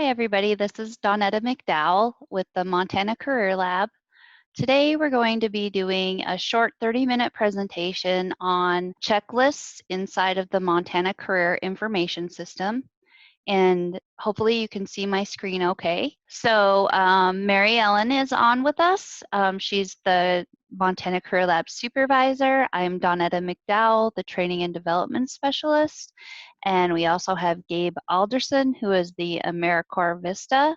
everybody. This is Dawnetta McDowell with the Montana Career Lab. Today we're going to be doing a short 30-minute presentation on checklists inside of the Montana Career Information System. And hopefully you can see my screen okay. So Mary Ellen is on with us. She's the Montana Career Lab Supervisor. I'm Dawnetta McDowell, the Training and Development Specialist. And we also have Gabe Alderson, who is the AmeriCorps Vista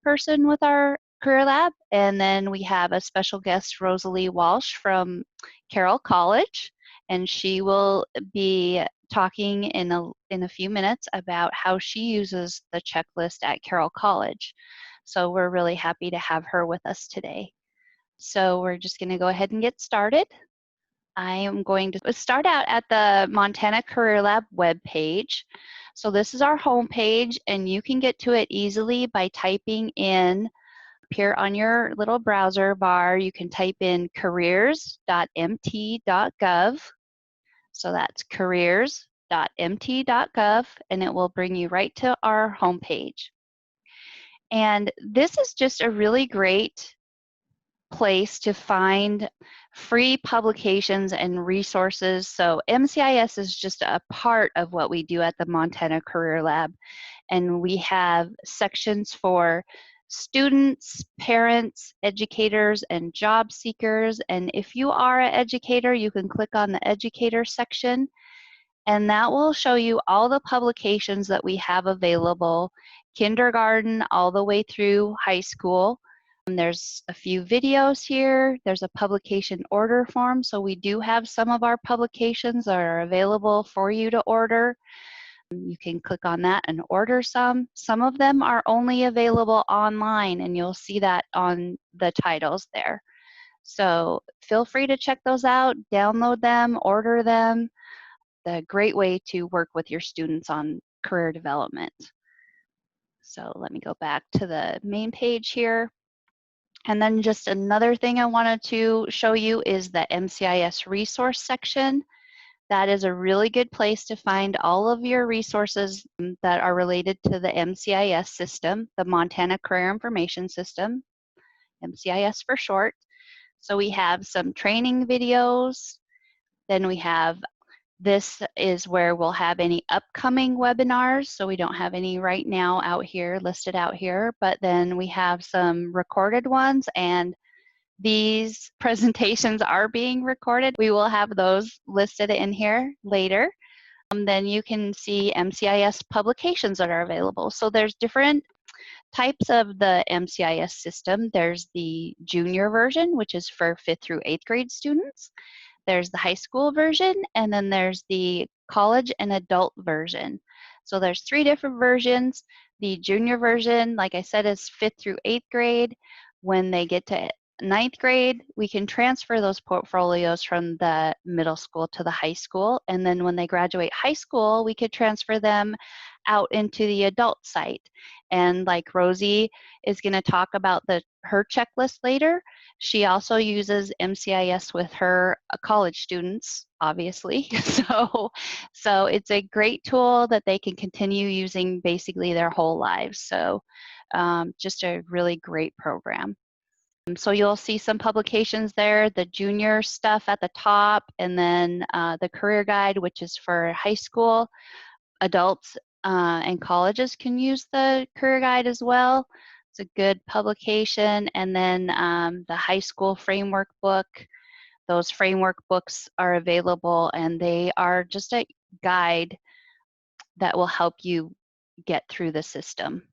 person with our Career Lab. And then we have a special guest, Rosalie Walsh from Carroll College. And she will be talking in a few minutes about how she uses the checklist at Carroll College. So we're really happy to have her with us today. So we're just going to go ahead and get started. I am going to start out at the Montana Career Lab webpage. So this is our homepage, and you can get to it easily by typing in here on your little browser bar. You can type in careers.mt.gov. So that's careers.mt.gov, and it will bring you right to our homepage. And this is just a really great place to find free publications and resources. So MCIS is just a part of what we do at the Montana Career Lab. And we have sections for students, parents, educators, and job seekers. And if you are an educator, you can click on the educator section, and that will show you all the publications that we have available, kindergarten all the way through high school. And there's a few videos here. There's a publication order form, so we do have some of our publications that are available for you to order. You can click on that and order some. Some of them are only available online, and you'll see that on the titles there. So feel free to check those out, download them, order them. A great way to work with your students on career development. So let me go back to the main page here. And then just another thing I wanted to show you is the MCIS resource section. That is a really good place to find all of your resources that are related to the MCIS system, the Montana Career Information System, MCIS for short. So we have some training videos. Then we have, this is where we'll have any upcoming webinars. So we don't have any right now out here, listed out here, but then we have some recorded ones, and these presentations are being recorded. We will have those listed in here later. Then you can see MCIS publications that are available. So there's different types of the MCIS system. There's the junior version, which is for 5th through 8th grade students. There's the high school version, and then there's the college and adult version. So there's 3 different versions. The junior version, like I said, is 5th through 8th grade. When they get to 9th grade, we can transfer those portfolios from the middle school to the high school. And then when they graduate high school, we could transfer them out into the adult site. And like Rosie is going to talk about her checklist later, she also uses MCIS with her college students, obviously. So it's a great tool that they can continue using basically their whole lives. So just a really great program. So you'll see some publications there, the junior stuff at the top, and then the career guide, which is for high school. Adults and colleges can use the career guide as well. It's a good publication. And then the high school framework book. Those framework books are available, and they are just a guide that will help you get through the system.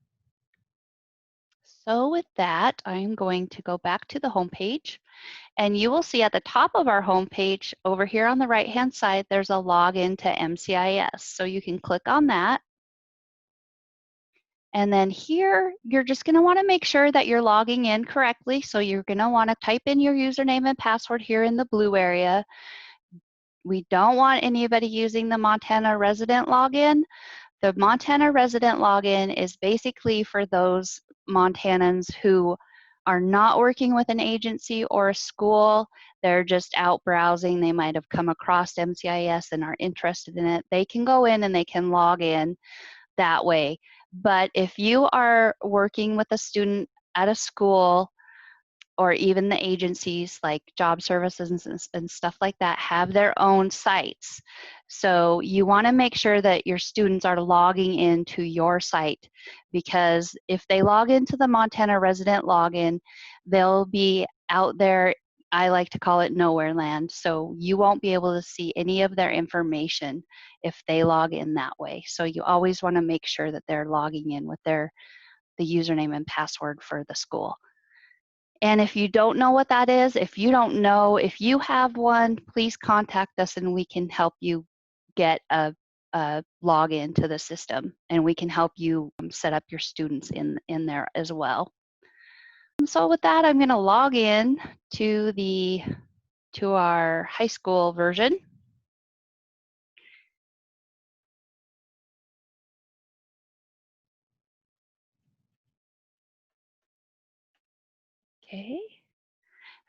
So with that, I'm going to go back to the home page, and you will see at the top of our home page over here on the right-hand side, there's a login to MCIS. So you can click on that. And then here, you're just going to want to make sure that you're logging in correctly. So you're going to want to type in your username and password here in the blue area. We don't want anybody using the Montana resident login. The Montana resident login is basically for those Montanans who are not working with an agency or a school. They're just out browsing. They might have come across MCIS and are interested in it. They can go in and they can log in that way. But if you are working with a student at a school, or even the agencies like job services and stuff like that have their own sites. So you want to make sure that your students are logging into your site, because if they log into the Montana resident login, they'll be out there, I like to call it nowhere land. So you won't be able to see any of their information if they log in that way. So you always want to make sure that they're logging in with the username and password for the school. And if you don't know what that is, if you don't know if you have one, please contact us and we can help you get a login to the system, and we can help you set up your students in there as well. So with that, I'm going to log in to our high school version. Okay.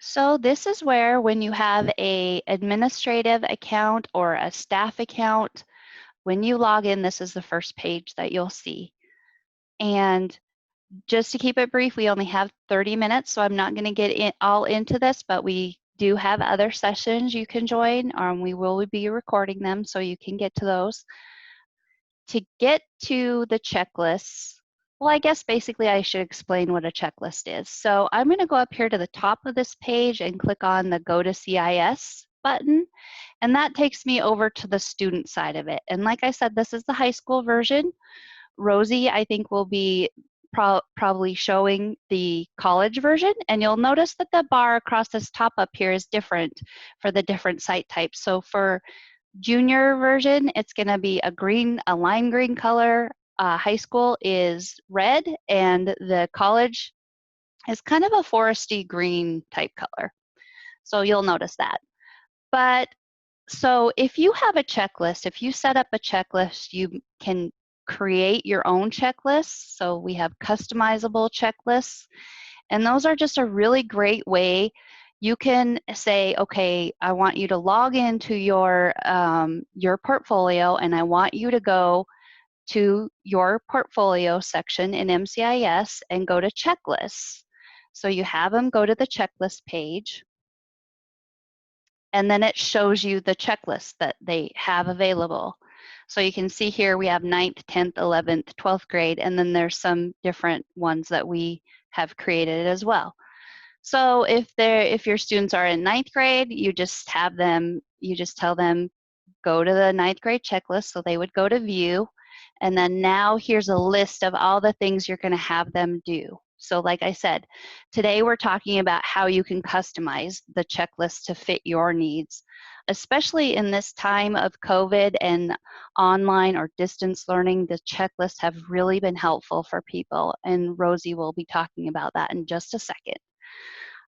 So this is where, when you have a administrative account or a staff account, when you log in, this is the first page that you'll see. And just to keep it brief, we only have 30 minutes, so I'm not going to get all into this, but we do have other sessions you can join. We will be recording them, so you can get to those. To get to the checklists, well, I guess basically I should explain what a checklist is. So I'm going to go up here to the top of this page and click on the Go to CIS button, and that takes me over to the student side of it. And like I said, this is the high school version. Rosie, I think, will be probably showing the college version, and you'll notice that the bar across this top up here is different for the different site types. So for junior version, it's going to be a lime green color. High school is red, and the college is kind of a foresty green type color. So you'll notice that. But so if you have a checklist, if you set up a checklist, you can create your own checklists. So we have customizable checklists, and those are just a really great way. You can say, okay, I want you to log into your portfolio, and I want you to go to your portfolio section in MCIS and go to checklists. So you have them go to the checklist page, and then it shows you the checklist that they have available. So you can see here we have 9th, 10th, 11th, 12th grade, and then there's some different ones that we have created as well. So if your students are in 9th grade, you just tell them, go to the 9th grade checklist, so they would go to view, and then now here's a list of all the things you're going to have them do. So like I said, today we're talking about how you can customize the checklist to fit your needs, especially in this time of COVID and online or distance learning. The checklists have really been helpful for people, and Rosie will be talking about that in just a second.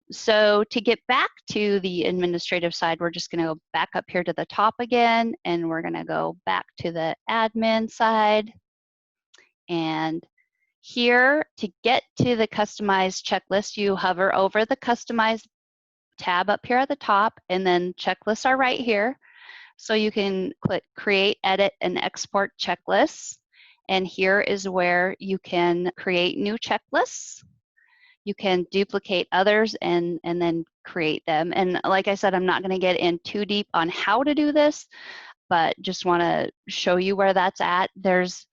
So to get back to the administrative side, we're just going to go back up here to the top again, and we're going to go back to the admin side. And here, to get to the customized checklist, you hover over the customized tab up here at the top, and then checklists are right here. So you can click create, edit, and export checklists. And here is where you can create new checklists. You can duplicate others and then create them. And like I said, I'm not going to get in too deep on how to do this, but just want to show you where that's at. There's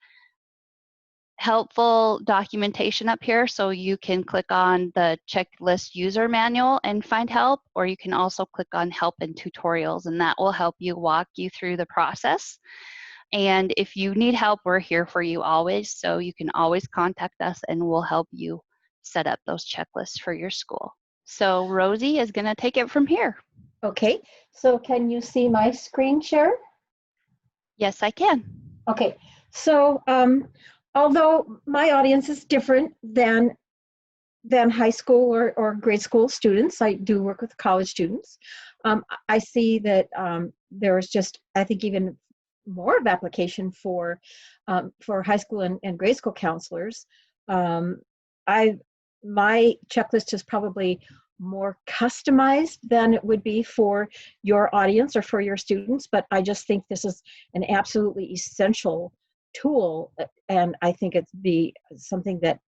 helpful documentation up here, so you can click on the checklist user manual and find help, or you can also click on help and tutorials, and that will help you walk you through the process. And if you need help, we're here for you always, so you can always contact us and we'll help you set up those checklists for your school. So Rosie is going to take it from here. Okay, so can you see my screen share? Yes, I can. Okay, so although my audience is different than high school or grade school students, I do work with college students. I see that there is just, I think, even more of application for high school and grade school counselors. My checklist is probably more customized than it would be for your audience or for your students, but I just think this is an absolutely essential tool, and I think it's be something that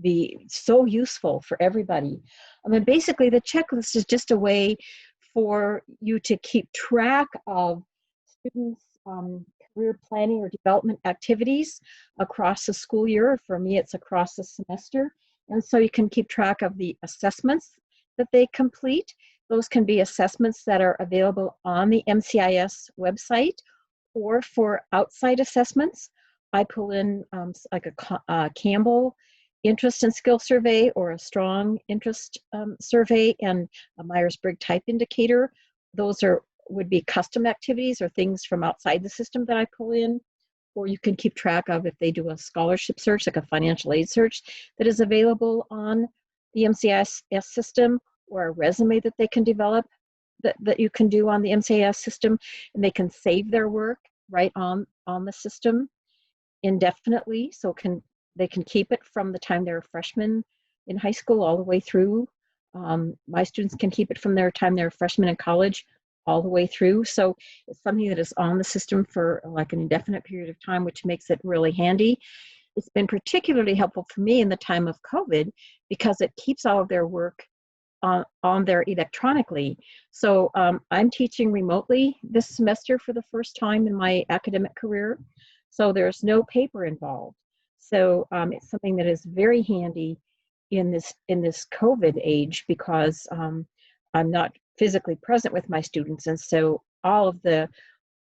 be so useful for everybody. I mean, basically, the checklist is just a way for you to keep track of students' career planning or development activities across the school year. For me, it's across the semester. And so you can keep track of the assessments that they complete. Those can be assessments that are available on the MCIS website, or for outside assessments, I pull in like a Campbell interest and skill survey, or a strong interest survey, and a Myers-Briggs type indicator. Those would be custom activities or things from outside the system that I pull in. Or you can keep track of if they do a scholarship search, like a financial aid search that is available on the MCIS system, or a resume that they can develop that you can do on the MCIS system, and they can save their work right on the system indefinitely, so they can keep it from the time they're a freshman in high school all the way through. My students can keep it from their time they're a freshman in college all the way through. So it's something that is on the system for like an indefinite period of time, which makes it really handy. It's been particularly helpful for me in the time of COVID because it keeps all of their work on there electronically. So I'm teaching remotely this semester for the first time in my academic career. So there's no paper involved. So it's something that is very handy in this COVID age, because I'm not physically present with my students, and so all of the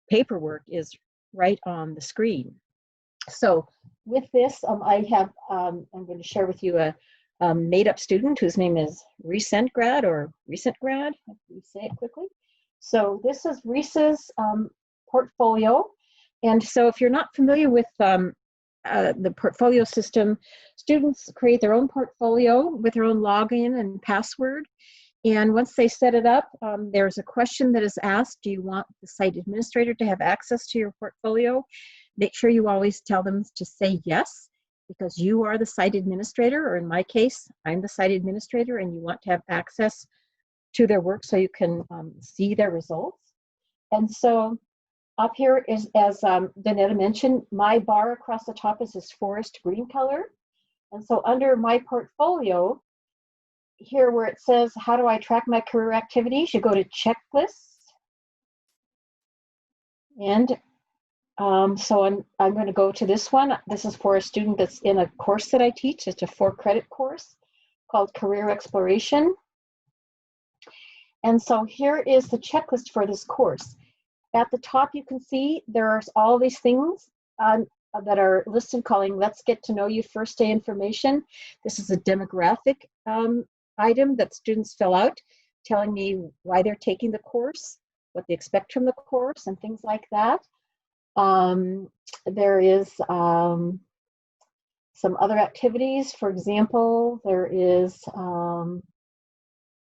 paperwork is right on the screen. So with this, I'm going to share with you a made-up student whose name is recent grad, if you say it quickly. So this is Reese's portfolio. And so if you're not familiar with the portfolio system, students create their own portfolio with their own login and password. And once they set it up, there's a question that is asked: do you want the site administrator to have access to your portfolio? Make sure you always tell them to say yes, because you are the site administrator, or in my case, I'm the site administrator, and you want to have access to their work so you can see their results. And so up here is, as Danetta mentioned, my bar across the top is this forest green color. And so under my portfolio, here where it says, how do I track my career activities? You go to checklists. And so I'm going to go to this one. This is for a student that's in a course that I teach. It's a 4-credit course called Career Exploration. And so here is the checklist for this course. At the top, you can see there's all these things that are listed calling Let's Get to Know You First Day Information. This is a demographic item that students fill out, telling me why they're taking the course, what they expect from the course, and things like that. There is some other activities. For example, there is,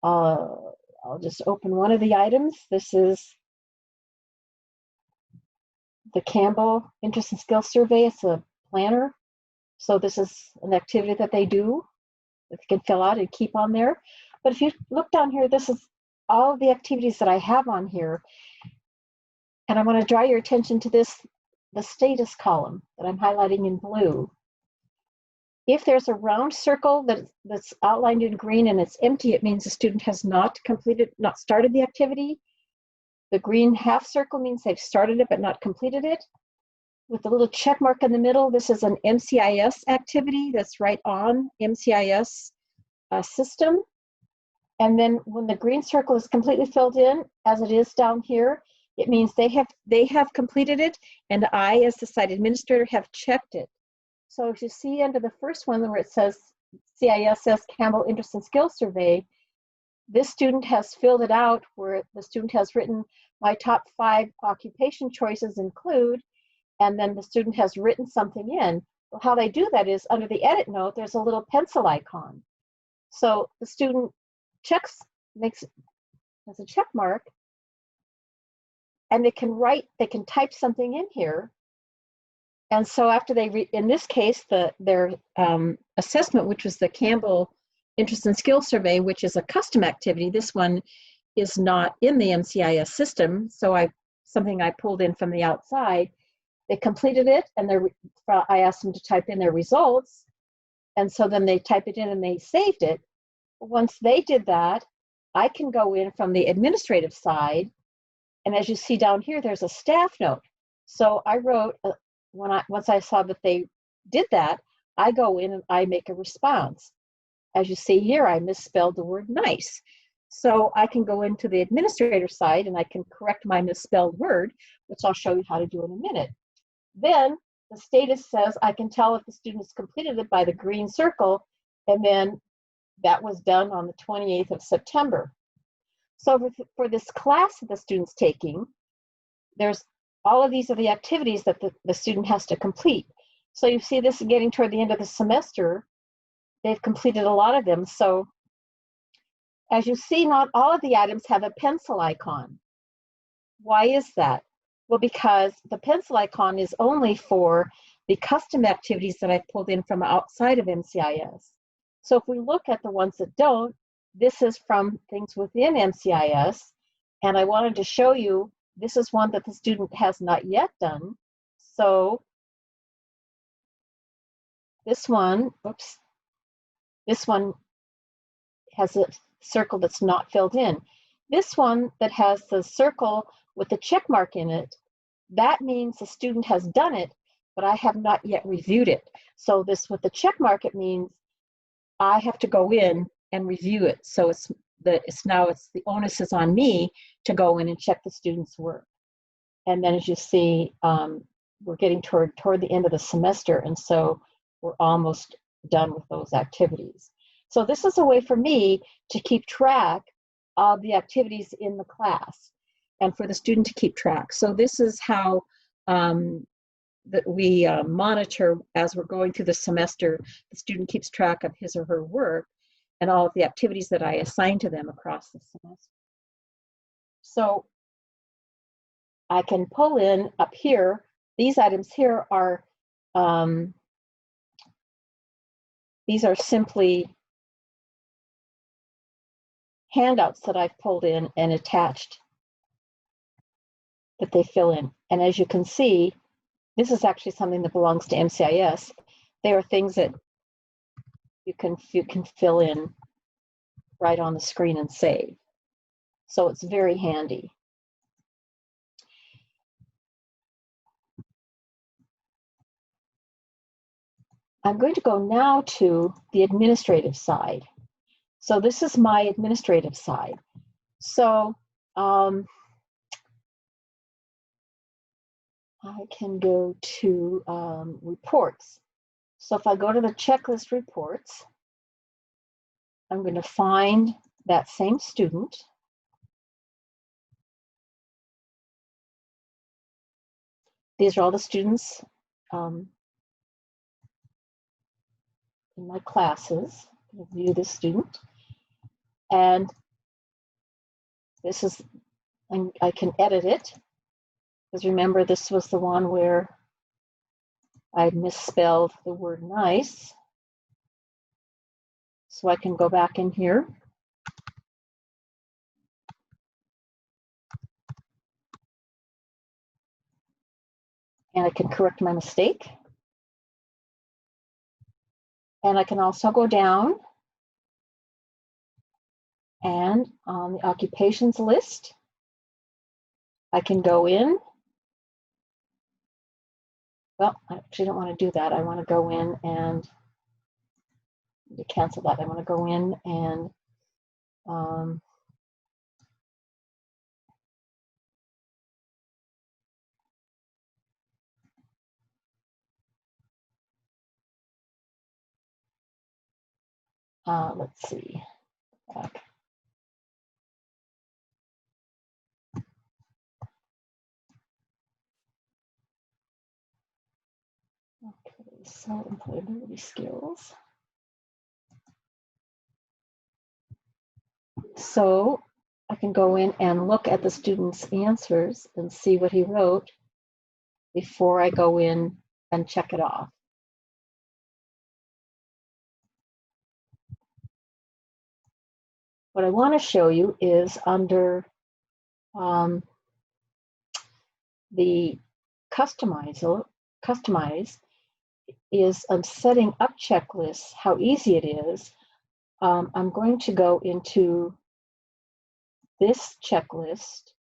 I'll just open one of the items. This is the Campbell Interest and Skill Survey. It's a planner. So this is an activity that they do that they can fill out and keep on there. But if you look down here, this is all of the activities that I have on here. And I want to draw your attention to this, the status column that I'm highlighting in blue. If there's a round circle that's outlined in green and it's empty, it means the student has not started the activity. The green half circle means they've started it but not completed it. With the little check mark in the middle, this is an MCIS activity that's right on MCIS system. And then when the green circle is completely filled in, as it is down here, it means they have completed it, and I, as the site administrator, have checked it. So if you see under the first one where it says CISS Campbell Interest and Skill Survey, this student has filled it out where the student has written, my top 5 occupation choices include, and then the student has written something in. Well, how they do that is under the edit note, there's a little pencil icon. So the student makes it as a check mark, and they can type something in here. And so after in this case, their assessment, which was the Campbell Interest and Skill Survey, which is a custom activity. This one is not in the MCIS system, so something I pulled in from the outside. they completed it, and I asked them to type in their results, and so then they type it in and they saved it. Once they did that, I can go in from the administrative side, and as you see down here, there's a staff note. So I wrote, once I saw that they did that, I go in and I make a response. As you see here, I misspelled the word nice. So I can go into the administrator side and I can correct my misspelled word, which I'll show you how to do in a minute. Then the status says I can tell if the student has completed it by the green circle, and then that was done on the 28th of September. So for this class that the student's taking, there's all of these are the activities that the student has to complete. So you see this getting toward the end of the semester, they've completed a lot of them. So as you see, not all of the items have a pencil icon. Why is that? Well, because the pencil icon is only for the custom activities that I've pulled in from outside of MCIS. So if we look at the ones that don't, this is from things within MCIS, and I wanted to show you, this is one that the student has not yet done. So this one, oops, this one has a circle that's not filled in. This one that has the circle with the check mark in it, that means the student has done it, but I have not yet reviewed it. So this with the check mark, it means I have to go in and review it. So the onus is on me to go in and check the student's work. And then as you see, we're getting toward the end of the semester, and so we're almost done with those activities. So this is a way for me to keep track of the activities in the class and for the student to keep track. So this is how that we monitor as we're going through the semester. The student keeps track of his or her work and all of the activities that I assign to them across the semester. So I can pull in up here, these items here are, these are simply handouts that I've pulled in and attached that they fill in. And as you can see, this is actually something that belongs to MCIS. They are things that you can fill in right on the screen and save. So it's very handy. I'm going to go now to the administrative side. So this is my administrative side. So I can go to reports. So if I go to the checklist reports, I'm going to find that same student. These are all the students in my classes. I'll view the student. And this is, I can edit it. Because remember, this was the one where I misspelled the word nice. So I can go back in here. And I can correct my mistake. And I can also go down and on the occupations list, I can go in. Well, I actually don't want to do that. I want to go in and to cancel that. I want to go in and let's see. Back. Okay, so employability skills. So I can go in and look at the student's answers and see what he wrote before I go in and check it off. What I want to show you is under the customize is setting up checklists, how easy it is. I'm going to go into this checklist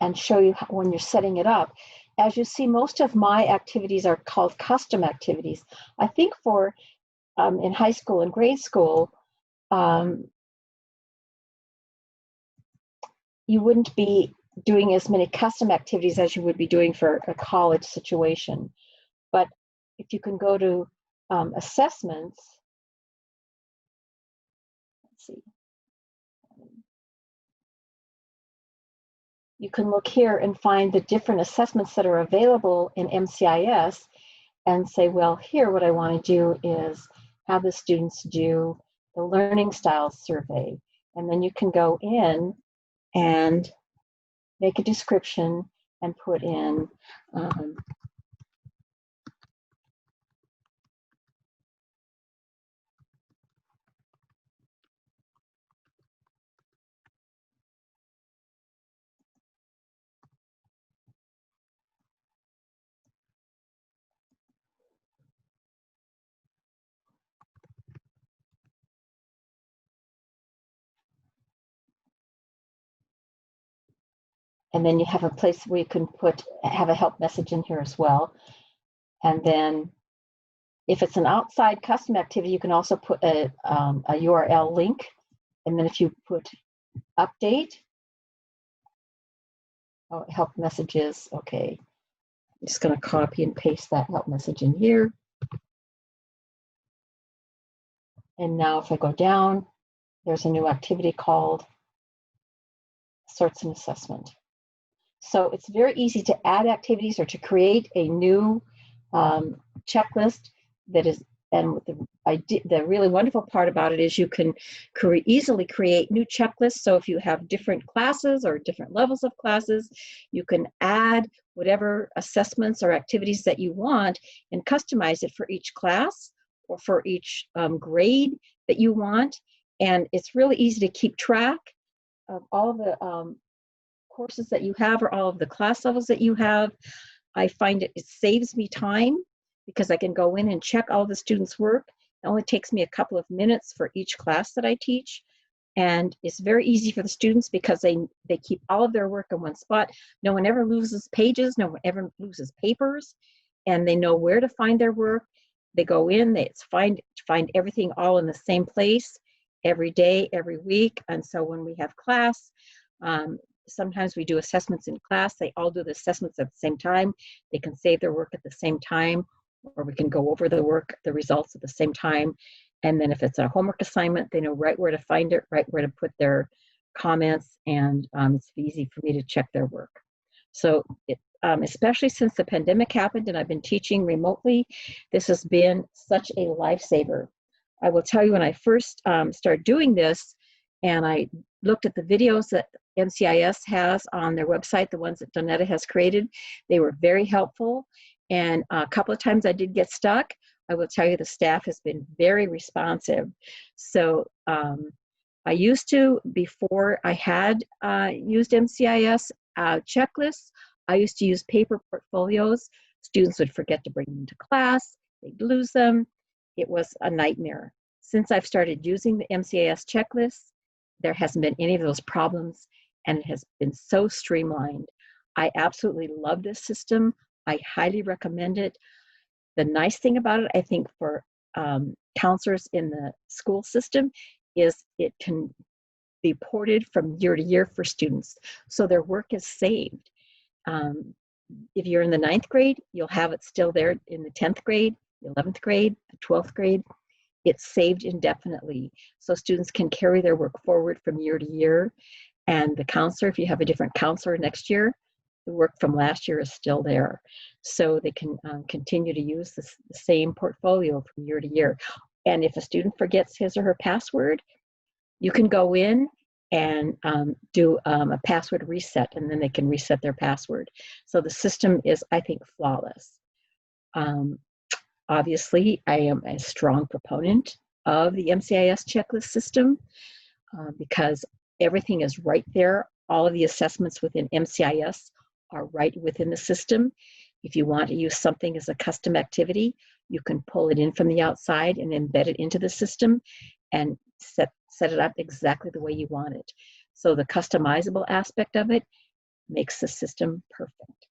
and show you how, when you're setting it up. As you see, most of my activities are called custom activities. I think for in high school and grade school, you wouldn't be doing as many custom activities as you would be doing for a college situation. But if you can go to assessments, let's see, you can look here and find the different assessments that are available in MCIS and say, well, here what I want to do is have the students do the learning styles survey. And then you can go in and make a description and put in and then you have a place where you can have a help message in here as well. And then if it's an outside custom activity, you can also put a URL link. And then if you put update, oh, help messages, okay. I'm just gonna copy and paste that help message in here. And now if I go down, there's a new activity called Sorts and Assessment. So it's very easy to add activities or to create a new checklist that is, and the really wonderful part about it is you can easily create new checklists. So if you have different classes or different levels of classes, you can add whatever assessments or activities that you want and customize it for each class or for each grade that you want. And it's really easy to keep track of all the courses that you have or all of the class levels that you have. I find it saves me time because I can go in and check all the students' work. It only takes me a couple of minutes for each class that I teach. And it's very easy for the students because they keep all of their work in one spot. No one ever loses pages, no one ever loses papers, and they know where to find their work. They go in, they find everything all in the same place every day, every week. And so when we have class, sometimes we do assessments in class. They all do the assessments at the same time. They can save their work at the same time, or we can go over the work, the results at the same time. And then if it's a homework assignment, they know right where to find it, right where to put their comments, and it's easy for me to check their work. So especially since the pandemic happened and I've been teaching remotely, this has been such a lifesaver. I will tell you, when I first started doing this and I looked at the videos that MCIS has on their website, the ones that Donetta has created, they were very helpful. And a couple of times I did get stuck. I will tell you the staff has been very responsive. So I used to, before I had used MCIS checklists, I used to use paper portfolios. Students would forget to bring them to class. They'd lose them. It was a nightmare. Since I've started using the MCIS checklists, there hasn't been any of those problems, and it has been so streamlined. I absolutely love this system. I highly recommend it. The nice thing about it, I think, for counselors in the school system is it can be ported from year to year for students. So their work is saved. If you're in the 9th grade, you'll have it still there in the 10th grade, the 11th grade, the 12th grade. It's saved indefinitely. So students can carry their work forward from year to year. And the counselor, if you have a different counselor next year, the work from last year is still there. So they can continue to use the same portfolio from year to year. And if a student forgets his or her password, you can go in and do a password reset, and then they can reset their password. So the system is, I think, flawless. Obviously, I am a strong proponent of the MCIS checklist system because everything is right there all of the assessments within MCIS are right within the system. If you want to use something as a custom activity, you can pull it in from the outside and embed it into the system and set it up exactly the way you want it. So the customizable aspect of it makes the system perfect.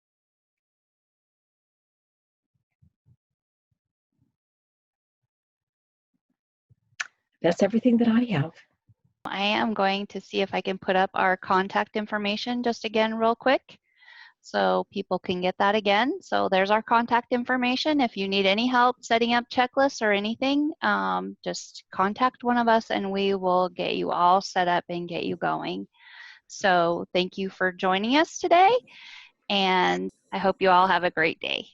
That's everything that I have. I am going to see if I can put up our contact information just again real quick so people can get that again. So there's our contact information. If you need any help setting up checklists or anything, just contact one of us and we will get you all set up and get you going. So thank you for joining us today, and I hope you all have a great day.